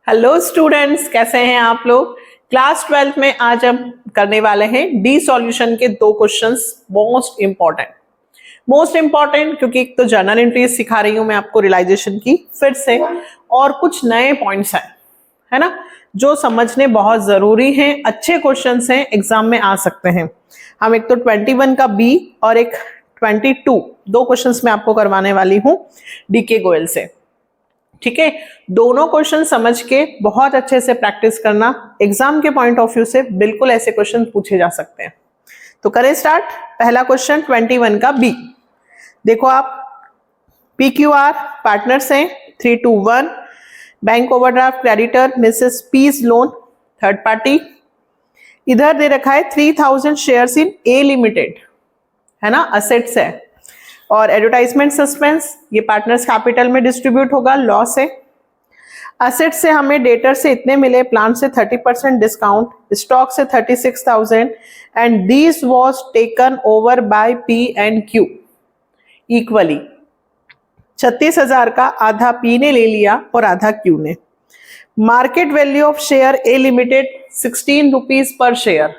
Hello students, कैसे हैं आप लोग। क्लास 12 में आज हम करने वाले हैं डी सॉल्यूशन के दो क्वेश्चंस मोस्ट इंपॉर्टेंट क्योंकि एक तो जर्नल एंट्रीज सिखा रही हूं मैं आपको रियलाइजेशन की फिर से, और कुछ नए पॉइंट्स हैं, है ना, जो समझने बहुत जरूरी हैं। अच्छे क्वेश्चंस हैं, एग्जाम में आ सकते हैं। हम एक तो 21 का बी और एक 22 दो क्वेश्चंस मैं आपको करवाने वाली हूं डीके गोयल से। ठीक है, दोनों क्वेश्चन समझ के बहुत अच्छे से प्रैक्टिस करना। एग्जाम के पॉइंट ऑफ व्यू से बिल्कुल ऐसे क्वेश्चन पूछे जा सकते हैं। तो करें स्टार्ट। पहला क्वेश्चन 21 का बी। देखो आप, PQR पार्टनर्स हैं 321, bank overdraft creditor Mrs P's loan third party. इधर दे रखा है 3000 शेयर्स इन ए लिमिटेड, है ना, असेट्स है। और एडवर्टाइजमेंट सस्पेंस ये पार्टनर्स कैपिटल में डिस्ट्रीब्यूट होगा, लॉस है। असेट से हमें डेटर से इतने मिले, प्लांट से 30% डिस्काउंट, स्टॉक से 36,000 and this was taken over by P and Q equally. 36,000 का आधा पी ने ले लिया और आधा क्यू ने। Market value of share A limited 16 rupees per share.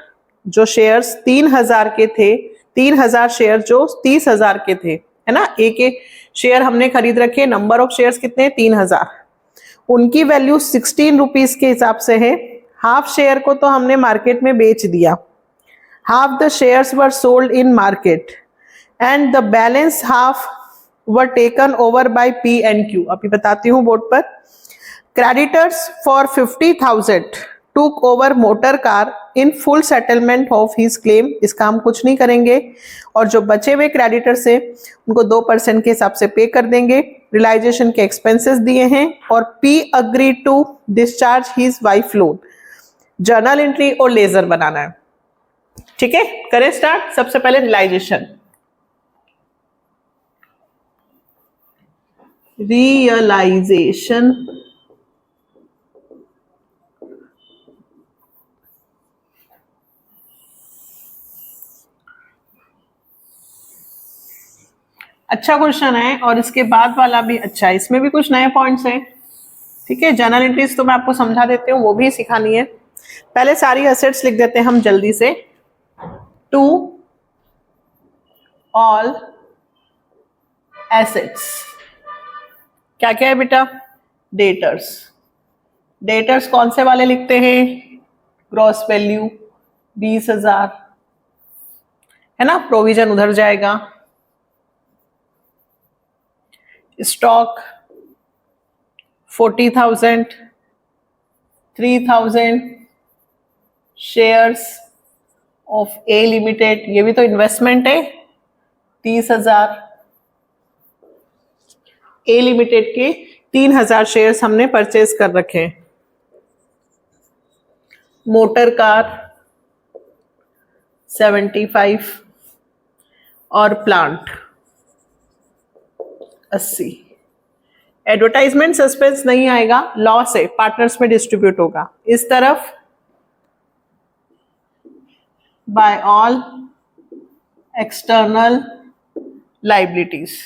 जो शेयर्स 3,000 के थे, 3,000 शेयर जो 30,000 के थे, है ना, एक एक शेयर हमने खरीद रखे। नंबर ऑफ शेयर्स कितने, 3,000। उनकी वैल्यू 16 रुपीज के हिसाब से है। हाफ शेयर को तो हमने मार्केट में बेच दिया, half the shares were sold in market and the balance half were taken over by P and Q. अभी बताती हूँ बोर्ड पर। Creditors for 50,000 took over motor car in full settlement of his claim. इसका हम कुछ नहीं करेंगे, और जो बचे हुए क्रेडिटर्स हैं उनको 2% के हिसाब से पे कर देंगे। रियलाइजेशन के एक्सपेंसेस दिए हैं और P agree to discharge his wife loan. Journal entry और लेजर बनाना है। ठीक है, करें स्टार्ट। सबसे पहले रियलाइजेशन। रियलाइजेशन अच्छा क्वेश्चन है, और इसके बाद वाला भी अच्छा है, इसमें भी कुछ नए पॉइंट्स हैं। ठीक है, जर्नल एंट्रीज तो मैं आपको समझा देती हूँ, वो भी सिखानी है। पहले सारी एसेट्स लिख देते हैं हम जल्दी से। टू ऑल एसेट्स क्या क्या है बेटा, डेटर्स। डेटर्स कौन से वाले लिखते हैं, ग्रॉस वैल्यू 20,000, है ना, प्रोविजन उधर जाएगा। Stock 40,000, 3,000 shares of A limited, ये भी तो इन्वेस्टमेंट है, 30,000। ए लिमिटेड के 3,000 शेयर्स हमने परचेज कर रखे हैं। मोटर कार 75 और प्लांट 80। एडवर्टाइजमेंट सस्पेंस नहीं आएगा, लॉस है, पार्टनर्स में डिस्ट्रीब्यूट होगा। इस तरफ by all external liabilities.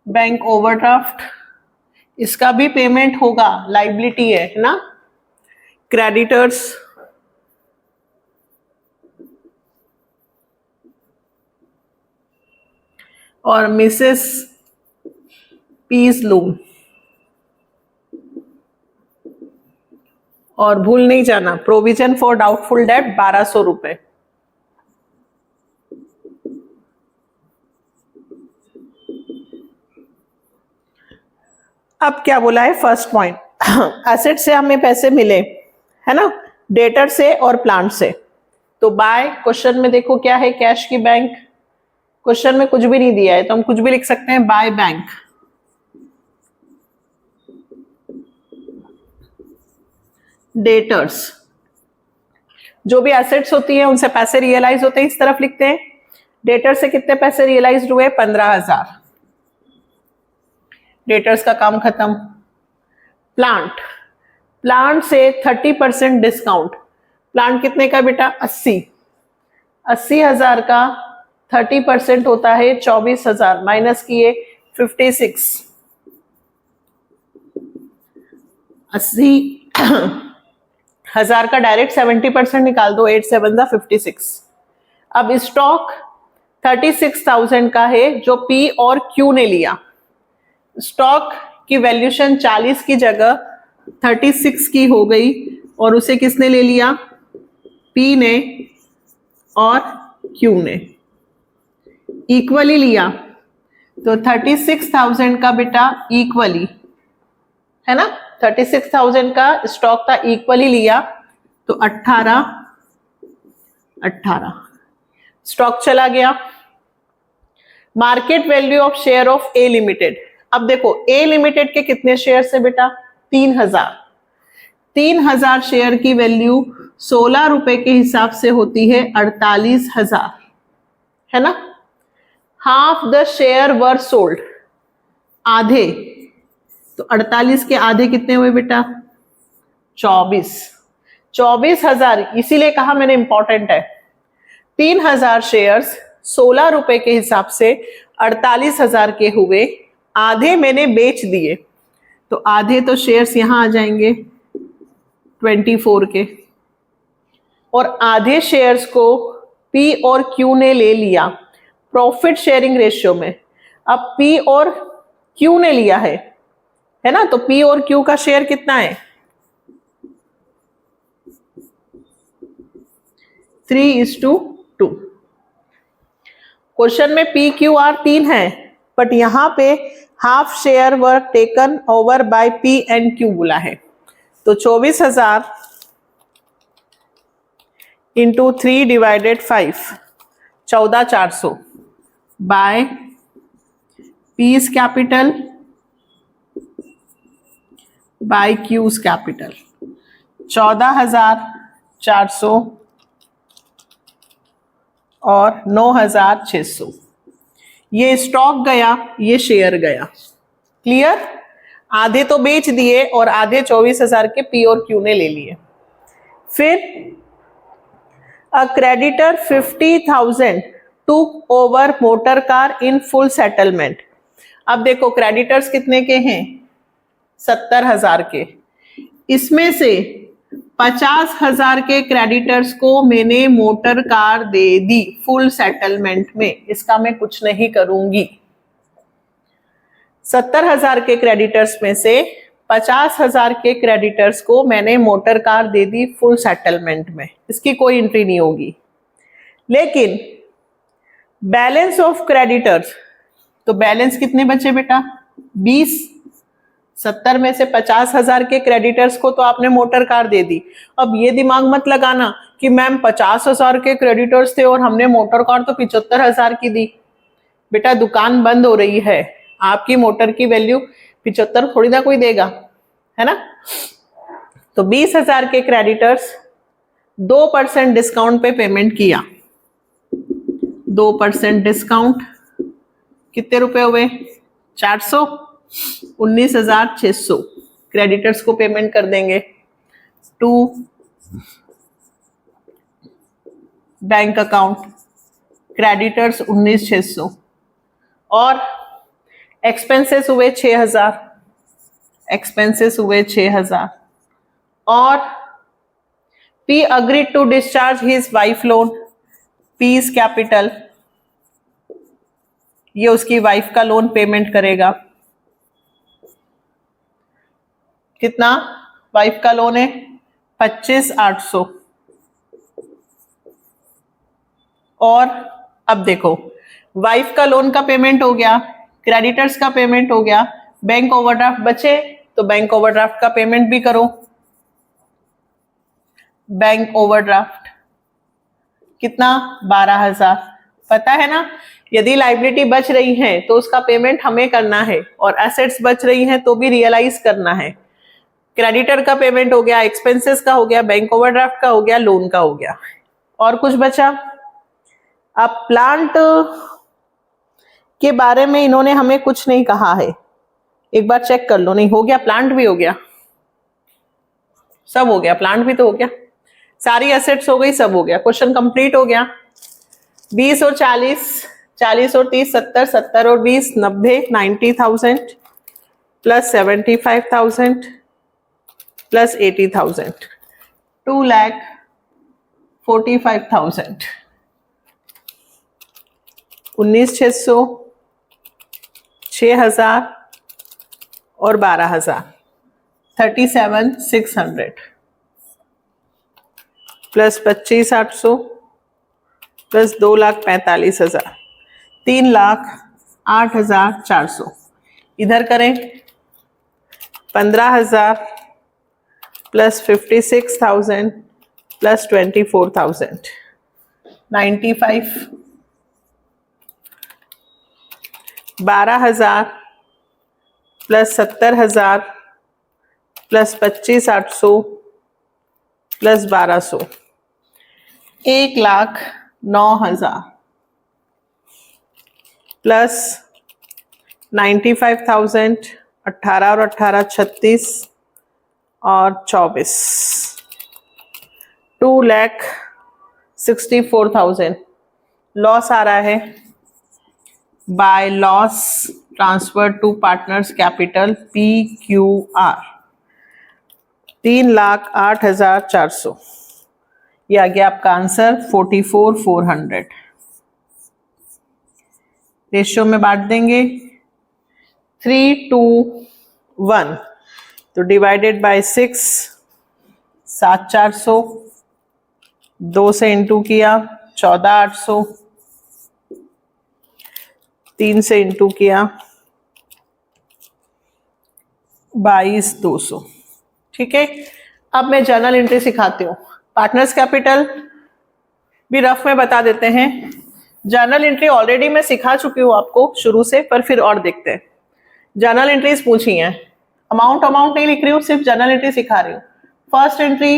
Bank overdraft, इसका भी पेमेंट होगा, लाइबिलिटी है ना। क्रेडिटर्स और मिसेस पीस लोन। और भूल नहीं जाना, प्रोविजन फॉर डाउटफुल डेट 1200 रुपए। अब क्या बोला है, फर्स्ट पॉइंट, एसेट से हमें पैसे मिले, है ना, डेटर से और प्लांट से। तो बाय, क्वेश्चन में देखो क्या है, कैश की बैंक। क्वेश्चन में कुछ भी नहीं दिया है तो हम कुछ भी लिख सकते हैं, बाय बैंक। डेटर्स, जो भी एसेट्स होती है उनसे पैसे रियलाइज होते हैं, इस तरफ लिखते हैं। डेटर से कितने पैसे रियलाइज हुए, 15,000। डेटर्स का काम खत्म। प्लांट, प्लांट से 30% डिस्काउंट। प्लांट कितने का बेटा, 80,000 का 30% होता है 24,000, माइनस किए 56। 80,000 का डायरेक्ट 70% निकाल दो, 8 7 56। अब स्टॉक 36,000 का है जो पी और क्यू ने लिया। स्टॉक की वैल्यूशन 40 की जगह 36 की हो गई और उसे किसने ले लिया? पी ने और क्यू ने इक्वली लिया। तो 36,000 का बेटा इक्वली है ना, 36,000 का स्टॉक का इक्वली लिया तो 18 स्टॉक चला गया। Market value of share of A limited. अब देखो ए लिमिटेड के कितने शेयर है बेटा? 3,000 शेयर की वैल्यू 16 रुपए के हिसाब से होती है 48,000, है ना। Half the share were sold, आधे, तो 48 के आधे कितने हुए बेटा? 24,000। इसीलिए कहा मैंने इंपॉर्टेंट है। 3,000 शेयर्स 16 रुपए के हिसाब से 48,000 के हुए, आधे मैंने बेच दिए, तो आधे तो शेयर्स यहां आ जाएंगे 24 के, और आधे शेयर्स को पी और क्यू ने ले लिया प्रॉफिट शेयरिंग रेशियो में। अब पी और क्यू ने लिया है ना, तो पी और क्यू का शेयर कितना है? 3:2। क्वेश्चन में पी क्यू आर 3 है, बट यहां पे half share were taken over by P and Q बोला है। तो 24,000 into 3 divided 5, 14,400 by P's capital by Q's capital, 14,400 और 9,600। ये स्टॉक गया, ये शेयर गया। क्लियर? आधे तो बेच दिए और आधे 24,000 के पी और क्यू ने ले लिए। फिर a creditor 50,000 took over motor car in full settlement. अब देखो क्रेडिटर्स कितने के हैं? 70,000 के। इसमें से 50,000 के क्रेडिटर्स को मैंने मोटर कार दे दी फुल सेटलमेंट में, इसका मैं कुछ नहीं करूंगी। 70,000 के क्रेडिटर्स में से 50,000 के क्रेडिटर्स को मैंने मोटर कार दे दी फुल सेटलमेंट में, इसकी कोई एंट्री नहीं होगी। लेकिन बैलेंस ऑफ क्रेडिटर्स, तो बैलेंस कितने बचे बेटा? 20। 70 में से 50,000 के क्रेडिटर्स को तो आपने मोटर कार दे दी। अब ये दिमाग मत लगाना कि मैम 50,000 के क्रेडिटर्स थे और हमने मोटर कार तो 75,000 की दी। बेटा दुकान बंद हो रही है, आपकी मोटर की वैल्यू 75 थोड़ी ना कोई देगा, है ना। तो 20,000 के क्रेडिटर्स 2% डिस्काउंट पे पेमेंट किया। 2% डिस्काउंट कितने रुपए हुए? 400। 19,600 क्रेडिटर्स को पेमेंट कर देंगे टू बैंक अकाउंट, क्रेडिटर्स 19,600 और एक्सपेंसेस हुए 6,000। एक्सपेंसेस हुए 6,000 और P agreed to discharge his wife loan, P's capital, ये उसकी वाइफ का लोन पेमेंट करेगा। कितना वाइफ का लोन है? 25,800। और अब देखो वाइफ का लोन का पेमेंट हो गया, क्रेडिटर्स का पेमेंट हो गया, बैंक ओवरड्राफ्ट बचे तो बैंक ओवरड्राफ्ट का पेमेंट भी करो। बैंक ओवरड्राफ्ट कितना? 12,000। पता है ना, यदि लायबिलिटी बच रही है तो उसका पेमेंट हमें करना है और एसेट्स बच रही हैं तो भी रियलाइज करना है। क्रेडिटर का पेमेंट हो गया, एक्सपेंसेस का हो गया, बैंक ओवरड्राफ्ट का हो गया, लोन का हो गया, और कुछ बचा। अब प्लांट के बारे में इन्होंने हमें कुछ नहीं कहा है, एक बार चेक कर लो। नहीं हो गया, प्लांट भी हो गया, सब हो गया, प्लांट भी तो हो गया, सारी एसेट्स हो गई, सब हो गया, क्वेश्चन कंप्लीट हो गया। 20 और 40, 40 और 30 70, 70 और 20 90, 90,000 प्लस 75,000 प्लस 80,000, 2,45,000, 19,600, 6,000 और 12,000, 37,600 प्लस 25,800 प्लस 2,45,000, 3,08,400। इधर करें 15,000 plus 56,000 plus 24,000, 95, 12,000 plus 70,000 plus 25,800 plus 1,200, 1,09,000 plus 95,000, 18 और 18 36 और 24, 2,64,000। लॉस आ रहा है by loss transfer to partners capital PQR, 3,08,400। ये आ गया आपका आंसर 44,400। रेशियो में बांट देंगे 3:1, तो डिवाइडेड बाय 6, 7,400, 2 से इंटू किया 14,800, 3 से इंटू किया 22,200। ठीक है, अब मैं जर्नल एंट्री सिखाती हूँ। पार्टनर्स कैपिटल भी रफ में बता देते हैं। जर्नल एंट्री ऑलरेडी मैं सिखा चुकी हूँ आपको शुरू से, पर फिर और देखते हैं। जर्नल एंट्रीज पूछी हैं, अमाउंट नहीं लिख रही हूँ, सिर्फ जर्नल एंट्री सिखा रही हूँ। First entry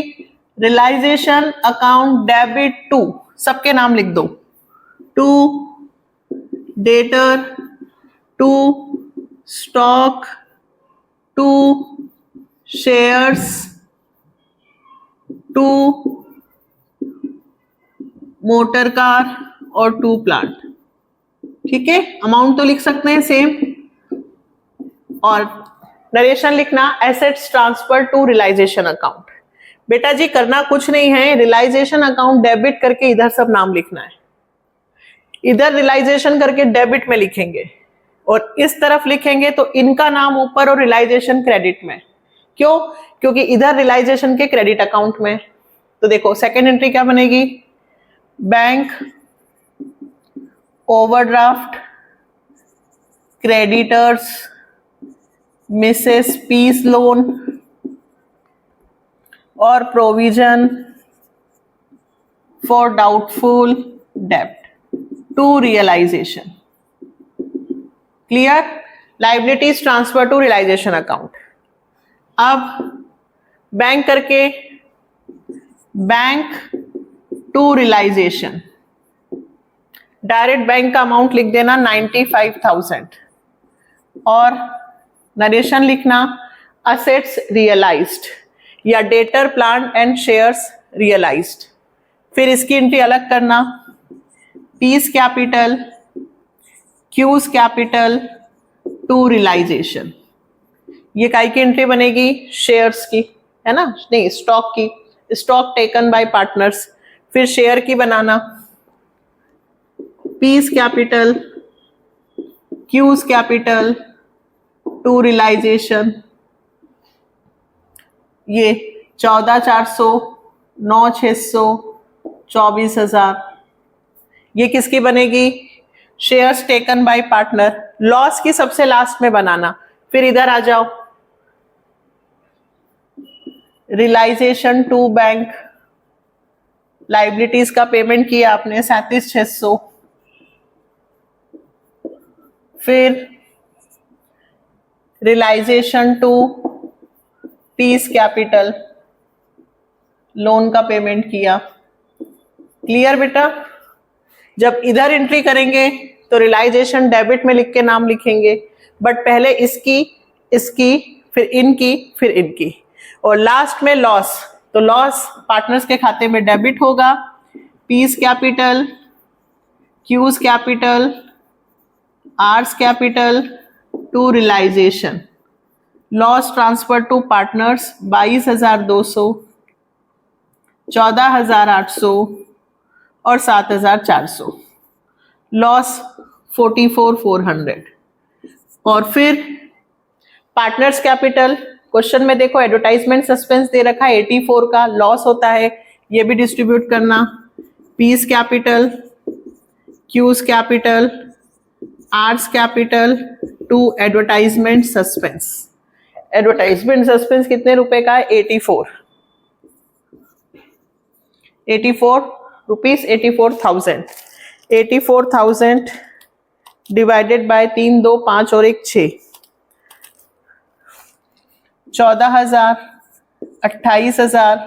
realisation account debit to, सबके नाम लिख दो, to debtor, to stock, to shares, to motor car और टू प्लांट। ठीक है, अमाउंट तो लिख सकते हैं सेम, और नरेशन लिखना assets transfer to realisation account. बेटा जी करना कुछ नहीं है, रियलाइजेशन अकाउंट डेबिट करके इधर सब नाम लिखना है, इधर रियलाइजेशन करके डेबिट में लिखेंगे और इस तरफ लिखेंगे तो इनका नाम ऊपर और रियलाइजेशन क्रेडिट में। क्यों? क्योंकि इधर रियलाइजेशन के क्रेडिट अकाउंट में। तो देखो सेकेंड एंट्री क्या बनेगी, bank overdraft creditors Mrs P's loan और प्रोविजन फॉर डाउटफुल डेब्ट to realisation. Clear? Liabilities transfer to realisation account. अब बैंक करके bank to realisation, direct bank का अमाउंट लिख देना 95,000 और नरेशन लिखना असेट्स रियलाइज्ड या debtor plant and shares realised. फिर इसकी एंट्री अलग करना, P's capital Q's capital to realisation. ये काय की एंट्री बनेगी, शेयर्स की, है ना, नहीं स्टॉक की, स्टॉक टेकन बाय पार्टनर्स। फिर शेयर की बनाना, P's capital Q's capital to realisation. ये 14,400, 9,600, 24,000। ये किसकी बनेगी, shares taken by partner. Loss की सबसे लास्ट में बनाना। फिर इधर आ जाओ, रियलाइजेशन टू बैंक, लाइबिलिटीज का पेमेंट किया आपने 37,600। फिर realisation to P's capital, loan का पेमेंट किया। क्लियर बेटा? जब इधर एंट्री करेंगे तो रियलाइजेशन डेबिट में लिख के नाम लिखेंगे, बट पहले इसकी, फिर इनकी, फिर इनकी, और लास्ट में लॉस। तो लॉस पार्टनर्स के खाते में डेबिट होगा, P's capital Q's capital R's capital to realisation. Loss transfer to partners 22,200, 14,800 और 7,400, लॉस 44,400। और फिर पार्टनर्स कैपिटल, क्वेश्चन में देखो एडवर्टाइजमेंट सस्पेंस दे रखा है 84 का, लॉस होता है, ये भी डिस्ट्रीब्यूट करना। P's capital, Q's capital, R's capital to advertisement suspense. Advertisement suspense कितने रुपए का है? 84 रुपीज, 84,000। 84,000 डिवाइडेड बाय 3, 2, 5 और 1, 6, 14,000, 28,000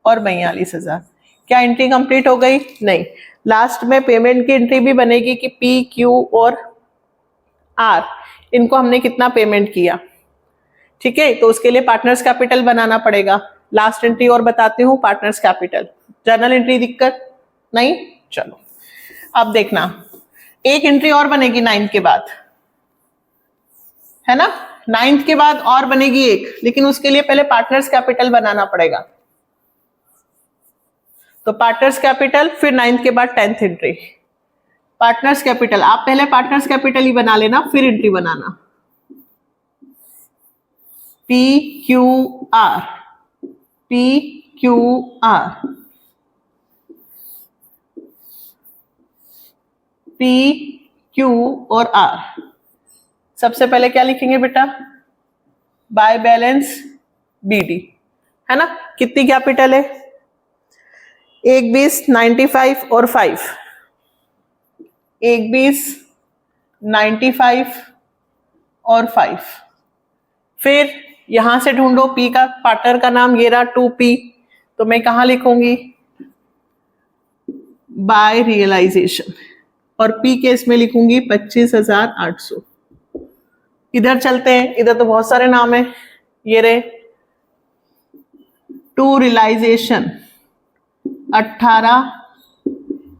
और 42,000। क्या एंट्री कंप्लीट हो गई? नहीं। लास्ट में पेमेंट की एंट्री भी बनेगी कि पी, क्यू और आर, इनको हमने कितना पेमेंट किया। ठीक है, तो उसके लिए पार्टनर्स कैपिटल बनाना पड़ेगा। लास्ट एंट्री और बताती हूँ, पार्टनर्स कैपिटल। जर्नल एंट्री दिक्कत नहीं? चलो अब देखना, एक एंट्री और बनेगी 9 के बाद, है ना? 9 के बाद और बनेगी एक, लेकिन उसके लिए पहले पार्टनर्स कैपिटल बनाना पड़ेगा। तो पार्टनर्स कैपिटल, फिर 9 के बाद 10th एंट्री। पार्टनर्स कैपिटल, आप पहले पार्टनर्स कैपिटल ही बना लेना, फिर एंट्री बनाना। P Q R, P Q R, P Q और आर। सबसे पहले क्या लिखेंगे बेटा? बाय बैलेंस बीडी, है ना? कितनी कैपिटल है? 1 20 95 और 5, 1 20 95 और 5। फिर यहां से ढूंढो पी का पार्टनर का नाम, ये रहा 2P, तो मैं कहां लिखूंगी? Bye realisation. और पी के इसमें लिखूंगी 25,800। इधर चलते हैं, इधर तो बहुत सारे नाम है, ये रहे। टू रियलाइजेशन 18,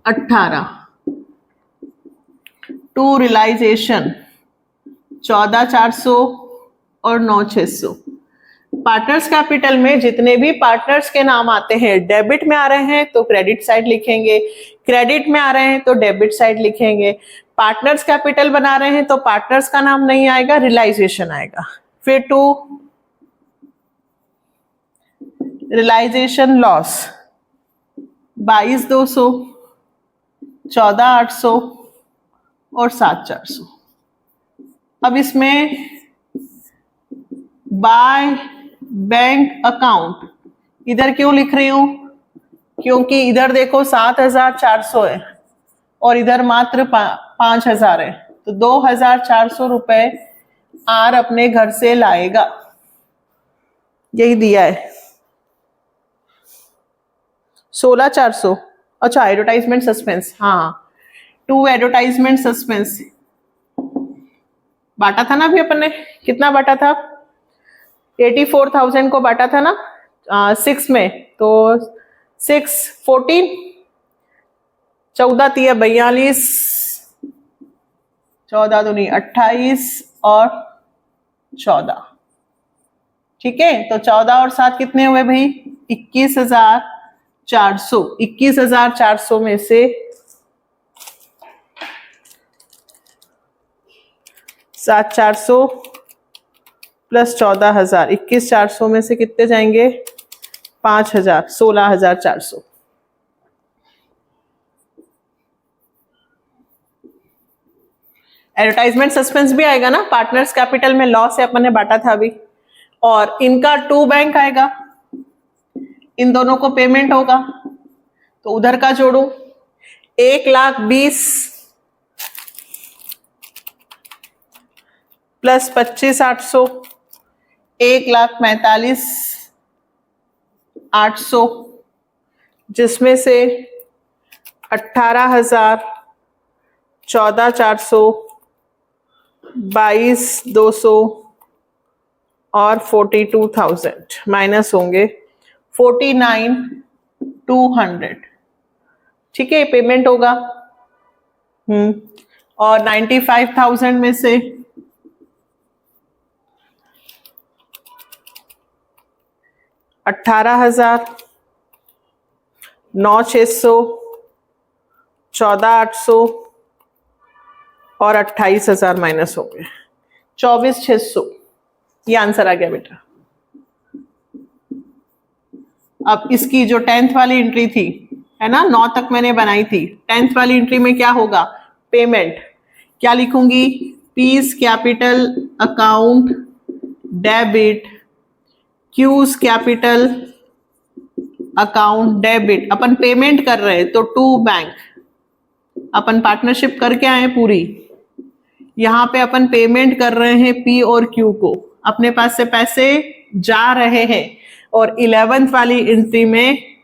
18, टू रियलाइजेशन 14,400 और 9,600। पार्टनर्स कैपिटल में जितने भी पार्टनर्स के नाम आते हैं, डेबिट में आ रहे हैं तो क्रेडिट साइड लिखेंगे, क्रेडिट में आ रहे हैं तो डेबिट साइड लिखेंगे। पार्टनर्स कैपिटल बना रहे हैं तो पार्टनर्स का नाम नहीं आएगा, रियलाइजेशन आएगा। फिर टू रियलाइजेशन लॉस 22,200, 14,800 और 7,400। अब इसमें बाय बैंक अकाउंट इधर क्यों लिख रही हूं? क्योंकि इधर देखो 7,400 है और इधर मात्र 5,000 है, तो 2,400 रुपए आर अपने घर से लाएगा, यही दिया है। 16,400, अच्छा एडवर्टाइजमेंट सस्पेंस, हाँ, टू एडवर्टाइजमेंट सस्पेंस बांटा था ना अभी अपन ने, कितना बांटा था? 84,000 को बांटा था ना 6 में, तो 6 14, 14 3 42, 14 दूनी 28 और 14। ठीक है, तो 14 और 7 कितने हुए भाई? 21,400। 21,400 में से 7,400 प्लस 14,000, 21,400 में से कितने जाएंगे? 5,000, 16,400। एडवर्टाइजमेंट सस्पेंस भी आएगा ना, पार्टनर्स कैपिटल में लॉस है, अपन ने बांटा था अभी, और इनका टू बैंक आएगा, इन दोनों को पेमेंट होगा, तो उधर का जोड़ू 1,20,000 प्लस 25,800, 1,45,800, जिसमें से 18,000, 14,400, 22,200 और 42,000 माइनस होंगे 49,200। ठीक है, पेमेंट होगा। और 95,000 में से 18,000, 9,600, 14,800 और 28,000 माइनस हो गए, 24,600। ये आंसर आ गया बेटा। अब इसकी जो 10th वाली एंट्री थी, है ना, 9 तक मैंने बनाई थी, 10th वाली एंट्री में क्या होगा, पेमेंट। क्या लिखूंगी, P's capital account debit, Q's capital account debit. अपन पेमेंट कर रहे हैं तो टू बैंक, अपन पार्टनरशिप करके आए पूरी, यहां पे अपन पेमेंट कर रहे हैं पी और क्यू को, अपने पास से पैसे जा रहे हैं। और 11th वाली एंट्री में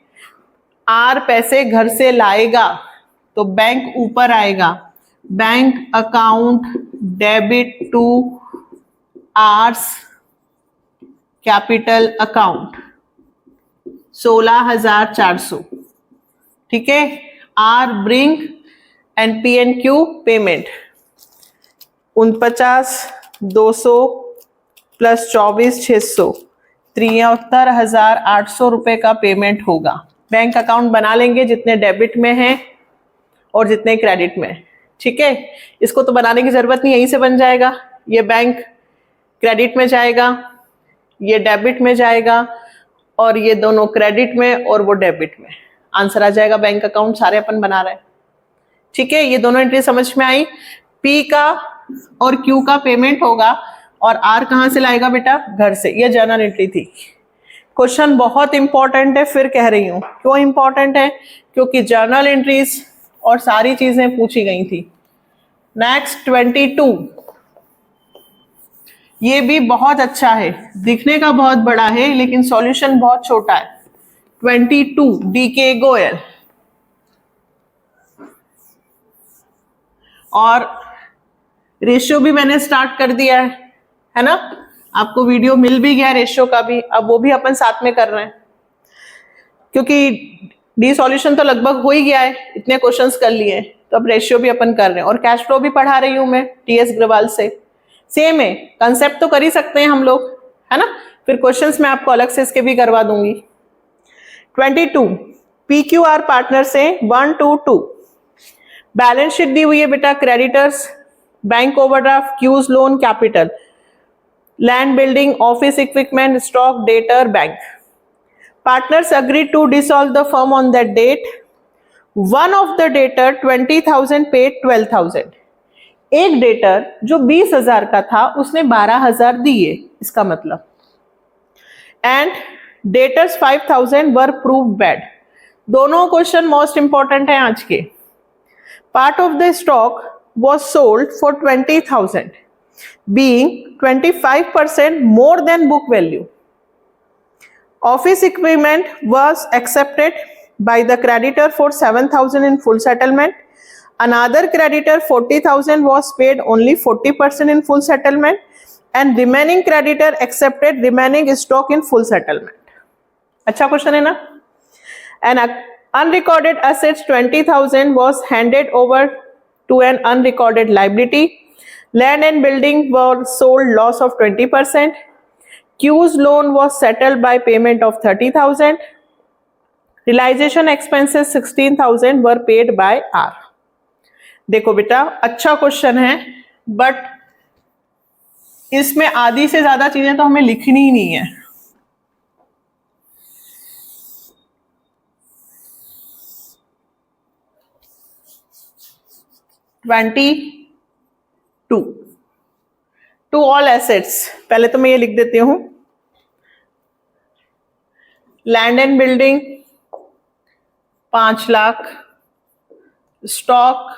आर पैसे घर से लाएगा तो बैंक ऊपर आएगा, bank account debit to R's capital account 16,400। ठीक है, R bring and P and Q payment 49,200 plus 24,600, 73,800 रुपए का पेमेंट होगा। बैंक अकाउंट बना लेंगे जितने डेबिट में हैं और जितने क्रेडिट में। ठीक है, इसको तो बनाने की जरूरत नहीं, यहीं से बन जाएगा। ये बैंक क्रेडिट में जाएगा, ये डेबिट में जाएगा, और ये दोनों क्रेडिट में और वो डेबिट में। आंसर आ जाएगा बैंक अकाउंट, सारे अपन बना रहे हैं। ठीक है, ये दोनों एंट्री समझ में आई। पी का और क्यू का पेमेंट होगा और आर कहां से लाएगा बेटा, घर से। ये जर्नल एंट्री थी। क्वेश्चन बहुत इंपॉर्टेंट है, फिर कह रही हूं क्यों इंपॉर्टेंट है, क्योंकि जर्नल एंट्रीज और सारी चीजें पूछी गई थी। नेक्स्ट 22, ये भी बहुत अच्छा है, दिखने का बहुत बड़ा है लेकिन सॉल्यूशन बहुत छोटा है। 22 डीके गोयल, और रेशियो भी मैंने स्टार्ट कर दिया है ना, आपको वीडियो मिल भी गया रेशियो का भी, अब वो भी अपन साथ में कर रहे हैं, क्योंकि डी सॉल्यूशन तो लगभग हो ही गया है, इतने क्वेश्चंस कर लिए, तो अब रेशियो भी अपन कर रहे हैं। और कैश फ्लो भी पढ़ा रही हूं मैं टीएस अग्रवाल से, सेम है, कंसेप्ट तो कर ही सकते हैं हम लोग, है ना। फिर क्वेश्चंस मैं आपको अलग से इसके भी करवा दूंगी। 22 पीक्यूआर पार्टनर से 1 to 2, बैलेंस शीट दी हुई है बेटा, creditors, bank overdraft, Q's loan, capital, land building, office equipment, stock, debtor, bank. Partners agreed to dissolve the firm on that date. One of the debtor 20,000 paid 12,000. एक debtor जो 20,000 का था उसने 12,000 दिए, इसका मतलब। And debtors 5,000 were proved bad. दोनों question most important है आज के। Part of the stock was sold for 20,000, being 25% more than book value. Office equipment was accepted by the creditor for 7,000 in full settlement. Another creditor 40,000 was paid only 40% in full settlement, and remaining creditor accepted remaining stock in full settlement. अच्छा question है ना। And unrecorded assets 20,000 was handed over to an unrecorded liability. Land and building were sold loss of 20%. Q's loan was settled by payment of 30,000. Realization expenses 16,000 were paid by R. देखो बेटा, अच्छा question है, but इसमें आधी से ज्यादा चीजें तो हमें लिखनी ही नहीं है। टू ऑल एसेट्स, पहले तो मैं ये लिख देती हूं, land and building 5 lakh, stock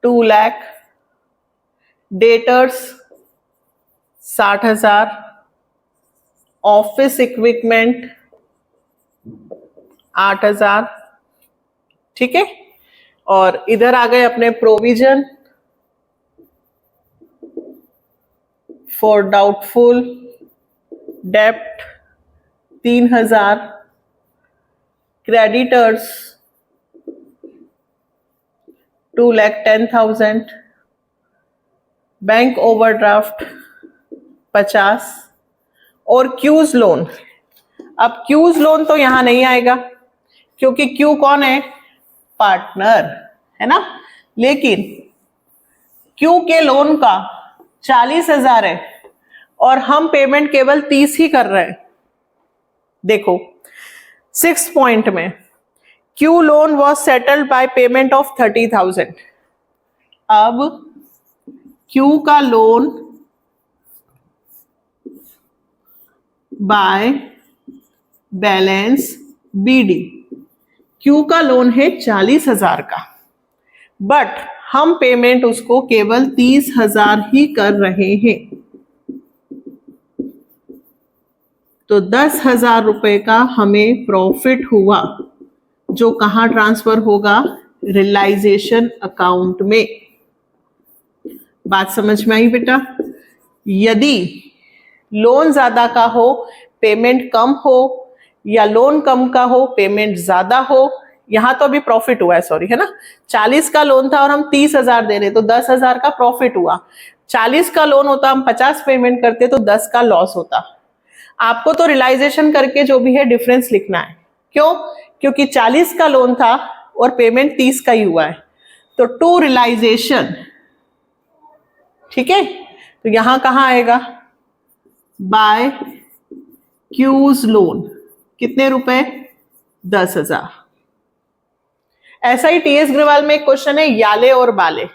2 lakh, debtors 60,000, office equipment 8,000। ठीक है, और इधर आ गए अपने प्रोविजन फॉर डाउटफुल डेप्ट 3,000, क्रेडिटर्स 2,10,000, बैंक ओवरड्राफ्ट 50, और क्यूज लोन अब क्यूज लोन तो यहां नहीं आएगा क्योंकि क्यू कौन है? पार्टनर, है ना। लेकिन क्यू के लोन का 40,000 है और हम पेमेंट केवल 30 ही कर रहे हैं। देखो 6 पॉइंट में Q loan was settled by payment of 30,000। अब क्यू का loan by balance BD, Q का लोन है 40,000 का, बट हम पेमेंट उसको केवल 30,000 ही कर रहे हैं। तो 10,000 रुपए का हमें प्रॉफिट हुआ, जो कहां ट्रांसफर होगा? रियलाइजेशन अकाउंट में। बात समझ में आई बेटा? यदि लोन ज्यादा का हो पेमेंट कम हो, या लोन कम का हो पेमेंट ज्यादा हो, यहां तो अभी प्रॉफिट हुआ है, सॉरी, है ना। 40 का लोन था और हम 30,000 दे रहे, तो 10,000 का प्रॉफिट हुआ। 40 का लोन होता, हम 50 पेमेंट करते तो 10 का लॉस होता। आपको तो रियलाइजेशन करके जो भी है डिफरेंस लिखना है। क्यों? क्योंकि 40 का लोन था और पेमेंट 30 का ही हुआ है, तो टू रियलाइजेशन, ठीक है। तो यहां कहां आएगा? By Q's loan. कितने रुपए? 10,000। ऐसा ही टीएस ग्रेवाल में एक क्वेश्चन है याले और बाले,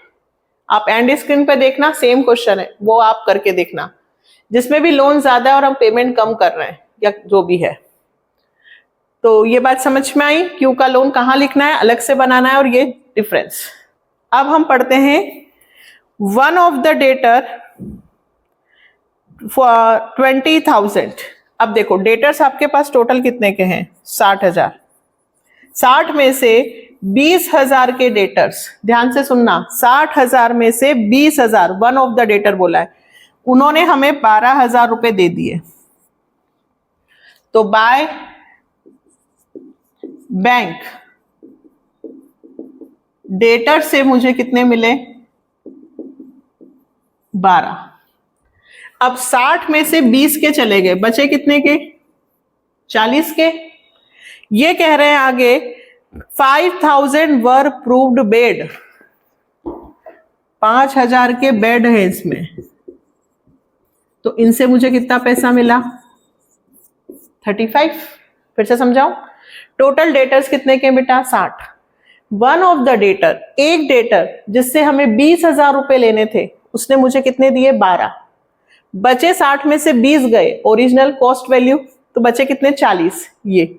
आप एंड स्क्रीन पे देखना, सेम क्वेश्चन है, वो आप करके देखना, जिसमें भी लोन ज्यादा है और हम पेमेंट कम कर रहे हैं या जो भी है। तो ये बात समझ में आई? क्यू का लोन कहां लिखना है, अलग से बनाना है, और ये डिफरेंस। अब हम पढ़ते हैं one of the debtor for 20,000। अब देखो डेटर्स आपके पास टोटल कितने के हैं? 60,000। 60 में से 20,000 के डेटर्स, ध्यान से सुनना, 60,000 में से 20,000 वन ऑफ द डेटर बोला है, उन्होंने हमें 12,000 रुपए दे दिए। तो बाय बैंक डेटर से मुझे कितने मिले? 12। अब 60 में से 20 के चले गए, बचे कितने के? 40 के। ये कह रहे हैं आगे 5,000 वर प्रूव्ड बेड, 5,000 के बेड है इसमें, तो इनसे मुझे कितना पैसा मिला? 35। फिर से समझाऊं, टोटल डेटर्स कितने के बेटा? 60। वन ऑफ द डेटर, एक डेटर जिससे हमें 20,000 रुपए लेने थे, उसने मुझे कितने दिए? 12। बचे 60 में से 20 गए, ओरिजिनल कॉस्ट वैल्यू, तो बचे कितने? 40। ये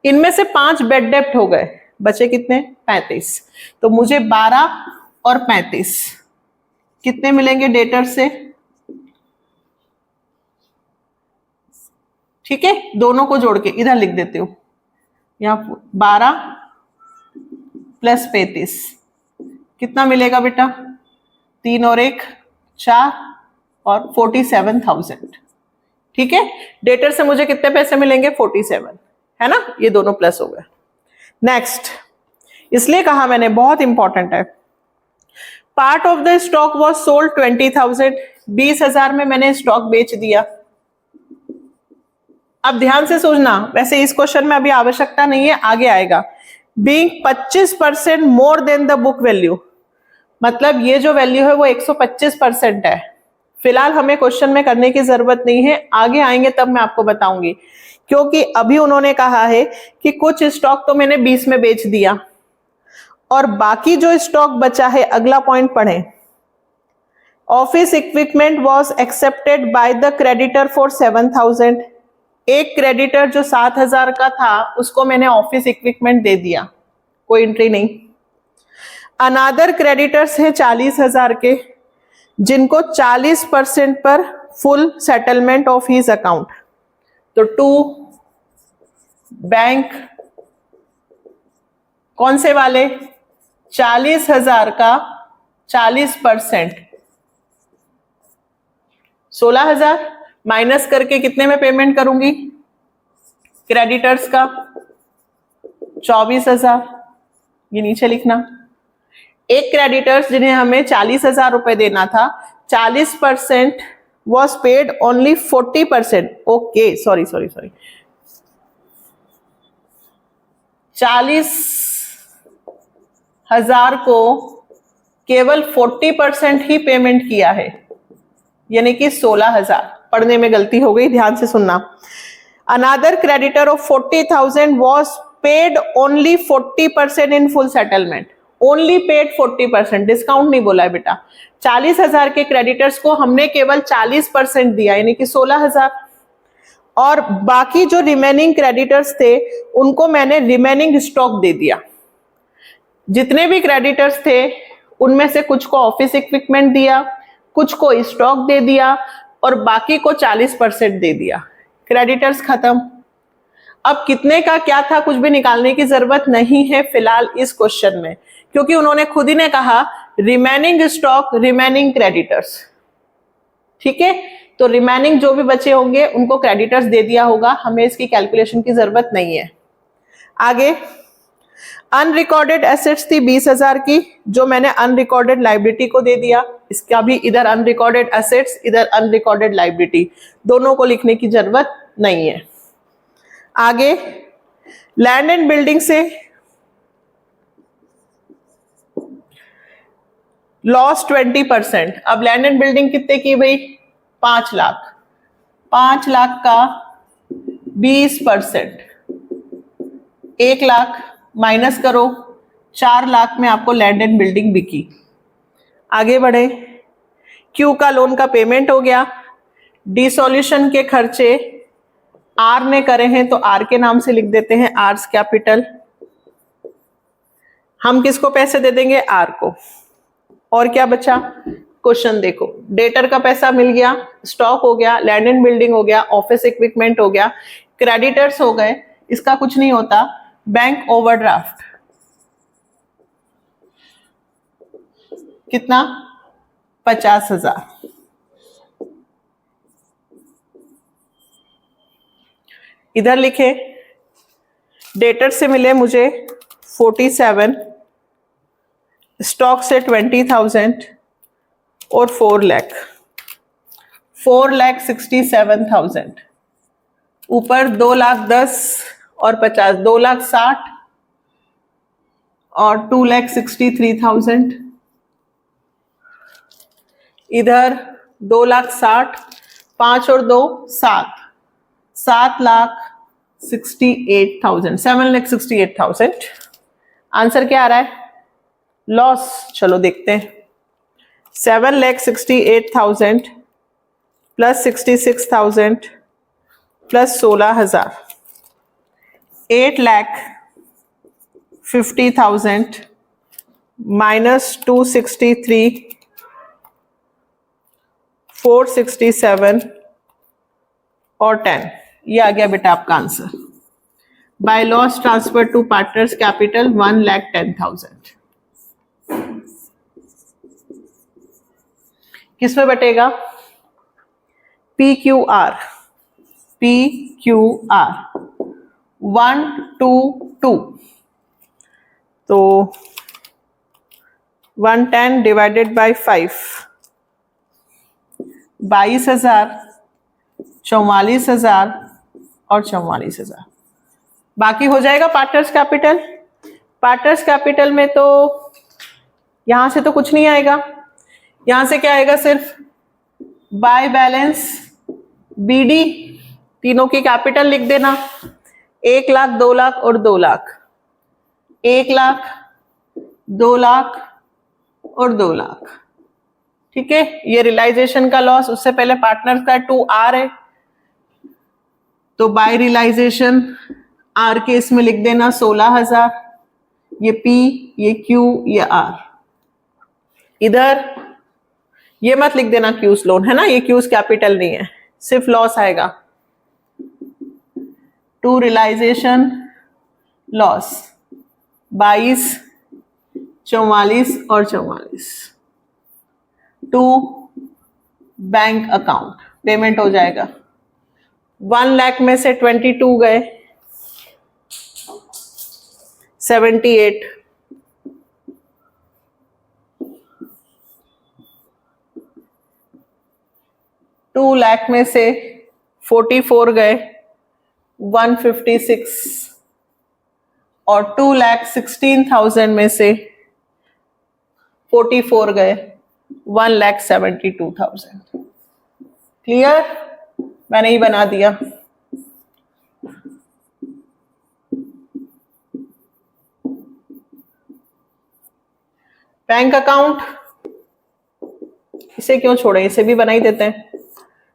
इनमें से 5 बेड डेप्ट हो गए, बचे कितने? 35। तो मुझे 12 और 35 कितने मिलेंगे डेटर से? ठीक है, दोनों को जोड़ के इधर लिख देते हो, यहां 12 प्लस 35 कितना मिलेगा बेटा? 3 और 1 4 और 47,000। ठीक है, डेटर से मुझे कितने पैसे मिलेंगे? 47, है ना। ये दोनों प्लस हो गए। नेक्स्ट, इसलिए कहा मैंने, बहुत इंपॉर्टेंट है। Part of the stock was sold 20,000, 20,000 में मैंने स्टॉक बेच दिया। अब ध्यान से सोचना, वैसे इस क्वेश्चन में अभी आवश्यकता नहीं है, आगे आएगा। Being 25% more than the book value, मतलब ये जो वैल्यू है वो 125% है। फिलहाल हमें क्वेश्चन में करने की जरूरत नहीं है, आगे आएंगे तब मैं आपको बताऊंगी, क्योंकि अभी उन्होंने कहा है कि कुछ स्टॉक तो मैंने 20 में बेच दिया और बाकी जो स्टॉक बचा है, अगला पॉइंट पढ़ें। Office equipment was accepted by the creditor for 7,000। एक क्रेडिटर जो 7,000 का था उसको मैंने ऑफिस इक्विपमेंट दे दिया, कोई एंट्री नहीं। अनादर क्रेडिटर्स हैं 40,000 के, जिनको 40% पर full settlement of his account. तो टू बैंक कौन से वाले? 40,000 का 40%, 16,000 माइनस करके कितने में पेमेंट करूंगी? क्रेडिटर्स का 24,000, ये नीचे लिखना। एक क्रेडिटर्स जिन्हें हमें 40,000 रुपए देना था, 40% was paid only 40%। Okay, sorry, 40,000 को केवल 40% ही पेमेंट किया है, यानी कि 16,000। पढ़ने में गलती हो गई, ध्यान से सुनना। Another creditor of 40,000 was paid only 40% in full settlement. Only paid 40%, discount नहीं बोला है बेटा। 40,000 के क्रेडिटर्स को हमने केवल 40% दिया, यानी कि 16,000। और बाकी जो रिमेनिंग क्रेडिटर्स थे उनको मैंने रिमेनिंग स्टॉक दे दिया। जितने भी क्रेडिटर्स थे उनमें से कुछ को ऑफिस इक्विपमेंट दिया, कुछ को स्टॉक दे दिया और बाकी को 40% दे दिया। क्रेडिटर्स खत्म। अब कितने का क्या था कुछ भी निकालने की जरूरत नहीं है फिलहाल इस क्वेश्चन में, क्योंकि उन्होंने खुद ही ने कहा रिमेनिंग स्टॉक रिमेनिंग क्रेडिटर्स। ठीक है, तो रिमेनिंग जो भी बचे होंगे उनको क्रेडिटर्स दे दिया होगा, हमें इसकी कैलकुलेशन की जरूरत नहीं है। आगे अनरिकॉर्डेड एसेट्स थी 20,000 की, जो मैंने अनरिकॉर्डेड लाइबिलिटी को दे दिया। इसका भी इधर अनरिकॉर्डेड एसेट्स इधर अनरिकॉर्डेड लाइबिलिटी, दोनों को लिखने की जरूरत नहीं है। आगे लैंड एंड बिल्डिंग से लॉस 20%। अब लैंड एंड बिल्डिंग कितने की भाई? 5 लाख। 5 लाख का 20%, 1 लाख माइनस करो, 4 लाख में आपको लैंड एंड बिल्डिंग बिकी। आगे बढ़े, क्यू का लोन का पेमेंट हो गया। डिसॉल्यूशन के खर्चे आर ने करे हैं तो आर के नाम से लिख देते हैं, आर्स कैपिटल। हम किसको पैसे दे देंगे? आर को। और क्या बचा? क्वेश्चन देखो, डेटर का पैसा मिल गया, स्टॉक हो गया, लैंड एंड बिल्डिंग हो गया, ऑफिस इक्विपमेंट हो गया, क्रेडिटर्स हो गए, इसका कुछ नहीं होता। बैंक ओवरड्राफ्ट कितना? 50,000। इधर लिखे डेटर से मिले मुझे 47, स्टॉक से 20,000 और 4 लाख, 4,67,000। ऊपर 2,10,000 और 50, 2,60,000 और 2,63,000। इधर 2,60,000, 5 और 2 7, 7,68,000, 7,68,000। आंसर क्या आ रहा है? लॉस। चलो देखते हैं। 7,68,000 प्लस 66,000 प्लस 16,000, 8,50,000 माइनस 263, 467 और 10। ये आ गया बेटा आपका answer. By loss transfer to partners capital 1,10,000। किसमें बटेगा? P Q R. P Q R 1, 2, 2, तो 110 डिवाइडेड बाय 5, 22,000, 44,000 और 44,000। बाकी हो जाएगा पार्टनर्स कैपिटल। पार्टनर्स कैपिटल में तो यहां से तो कुछ नहीं आएगा, यहां से क्या आएगा? सिर्फ बाय बैलेंस बीडी, तीनों की कैपिटल लिख देना। 1 लाख, 2 लाख और 2 लाख, 1 लाख, 2 लाख और 2 लाख। ठीक है, ये रियलाइजेशन का लॉस। उससे पहले पार्टनर का 2R है, तो बाय रियलाइजेशन आर के इसमें लिख देना 16,000। ये पी, ये क्यू, ये आर। इधर ये मत लिख देना क्यूज लोन, है ना, ये क्यूज कैपिटल नहीं है, सिर्फ लॉस आएगा। टू रियलाइजेशन लॉस 22, 44 और 44। टू बैंक अकाउंट पेमेंट हो जाएगा। 1 लाख में से 22 गए, 78, 2 लाख में से 44 गए, 156, और 2,16,000 में से 44 गए, 1,72,000। क्लियर? मैंने ही बना दिया। बैंक अकाउंट, इसे क्यों छोड़े, इसे भी बना ही देते हैं।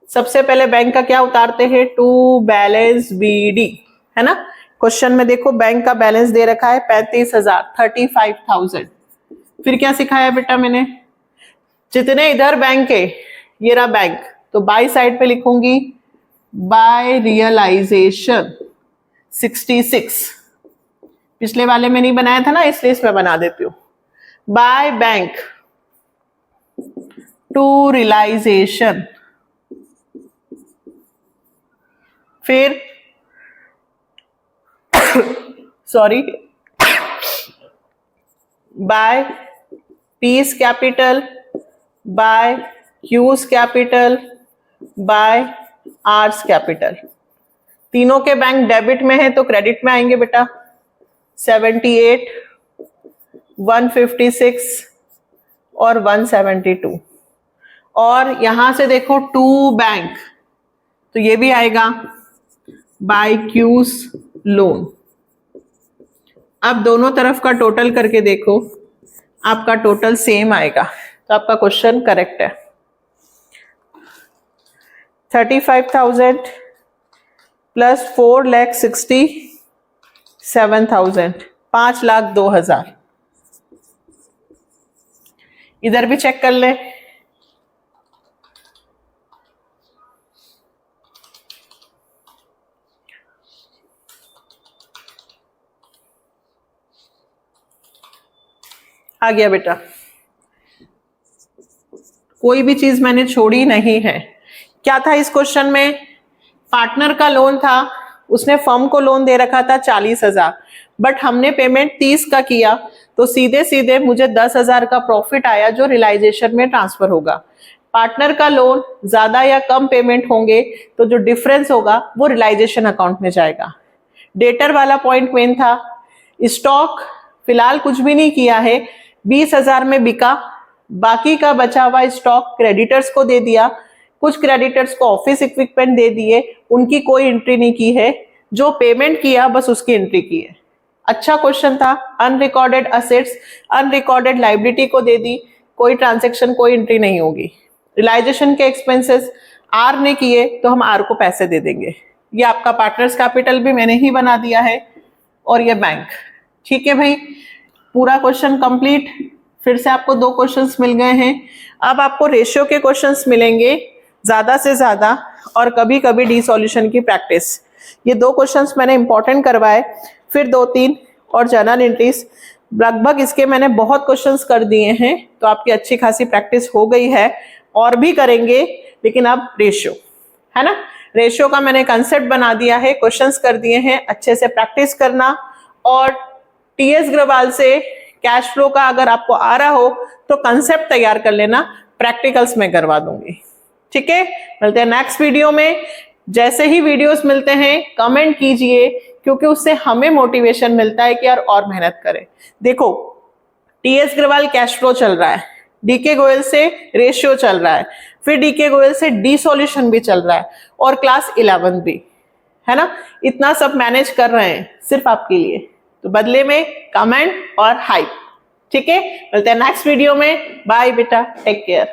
सबसे पहले बैंक का क्या उतारते हैं, टू बैलेंस बीडी, है ना। क्वेश्चन में देखो बैंक का बैलेंस दे रखा है 35,000, 35,000। फिर क्या सिखाया बेटा मैंने, जितने इधर बैंक है, ये रहा बैंक, तो बाई साइड पे लिखूंगी बाय रियलाइजेशन 66। पिछले वाले में नहीं बनाया था ना, इसलिए इसमें बना देती हूँ। बाय बैंक टू रियलाइजेशन, फिर sorry by P's capital, by Q's capital, by R's capital. तीनों के बैंक डेबिट में है तो क्रेडिट में आएंगे बेटा। 78, 156 और 172। और यहां से देखो टू बैंक, तो ये भी आएगा बाय क्यूज लोन। अब दोनों तरफ का टोटल करके देखो, आपका टोटल सेम आएगा, तो आपका क्वेश्चन करेक्ट है। 35,000 प्लस 4,67,000, 5,02,000। इधर भी चेक कर ले। आ गया बेटा, कोई भी चीज मैंने छोड़ी नहीं है। क्या था इस क्वेश्चन में, पार्टनर का लोन था, उसने फर्म को लोन दे रखा था 40,000, बट हमने पेमेंट 30 का किया, तो सीधे सीधे मुझे 10,000 का प्रॉफिट आया जो रियलाइजेशन में ट्रांसफर होगा। पार्टनर का लोन ज्यादा या कम पेमेंट होंगे तो जो डिफरेंस होगा वो रियलाइजेशन अकाउंट में जाएगा। डेटर वाला पॉइंट मेन था। स्टॉक फिलहाल कुछ भी नहीं किया है, 20,000 में बिका, बाकी का बचा हुआ स्टॉक क्रेडिटर्स को दे दिया, कुछ क्रेडिटर्स को ऑफिस इक्विपमेंट दे दिए, उनकी कोई एंट्री नहीं की है, जो पेमेंट किया बस उसकी एंट्री की है। अच्छा क्वेश्चन था। अनरिकॉर्डेड असेट्स, अनरिकॉर्डेड लाइबिलिटी को दे दी, कोई ट्रांजेक्शन कोई एंट्री नहीं होगी। रियलाइजेशन के एक्सपेंसेस आर ने किए तो हम आर को पैसे दे देंगे। ये आपका पार्टनर्स कैपिटल भी मैंने ही बना दिया है, और ये बैंक। ठीक है भाई, पूरा क्वेश्चन कंप्लीट। फिर से आपको 2 क्वेश्चंस मिल गए हैं। अब आपको रेशियो के क्वेश्चंस मिलेंगे ज्यादा से ज्यादा, और कभी कभी डी सॉल्यूशन की प्रैक्टिस। ये 2 क्वेश्चंस मैंने इंपॉर्टेंट करवाए, फिर 2-3 और जर्नल एंट्रीज। लगभग इसके मैंने बहुत क्वेश्चंस कर दिए हैं, तो आपकी अच्छी खासी प्रैक्टिस हो गई है, और भी करेंगे। लेकिन अब रेशियो है ना, रेशियो का मैंने कंसेप्ट बना दिया है, क्वेश्चंस कर दिए हैं, अच्छे से प्रैक्टिस करना। और टीएस ग्रवाल से कैश फ्लो का अगर आपको आ रहा हो तो कंसेप्ट तैयार कर लेना, प्रैक्टिकल्स में करवा दूंगी। ठीक है, मिलते हैं नेक्स्ट वीडियो में। जैसे ही वीडियोस मिलते हैं कमेंट कीजिए, क्योंकि उससे हमें मोटिवेशन मिलता है कि यार और मेहनत करें। देखो, टीएस ग्रवाल कैश फ्लो चल रहा है, डीके गोयल से रेशियो चल रहा है, फिर डीके गोयल से डी सॉल्यूशन भी चल रहा है, और क्लास 11 भी, है ना। इतना सब मैनेज कर रहे हैं सिर्फ आपके लिए, तो बदले में कमेंट और हाइप। ठीक है, मिलते हैं नेक्स्ट वीडियो में। बाय बेटा, टेक केयर।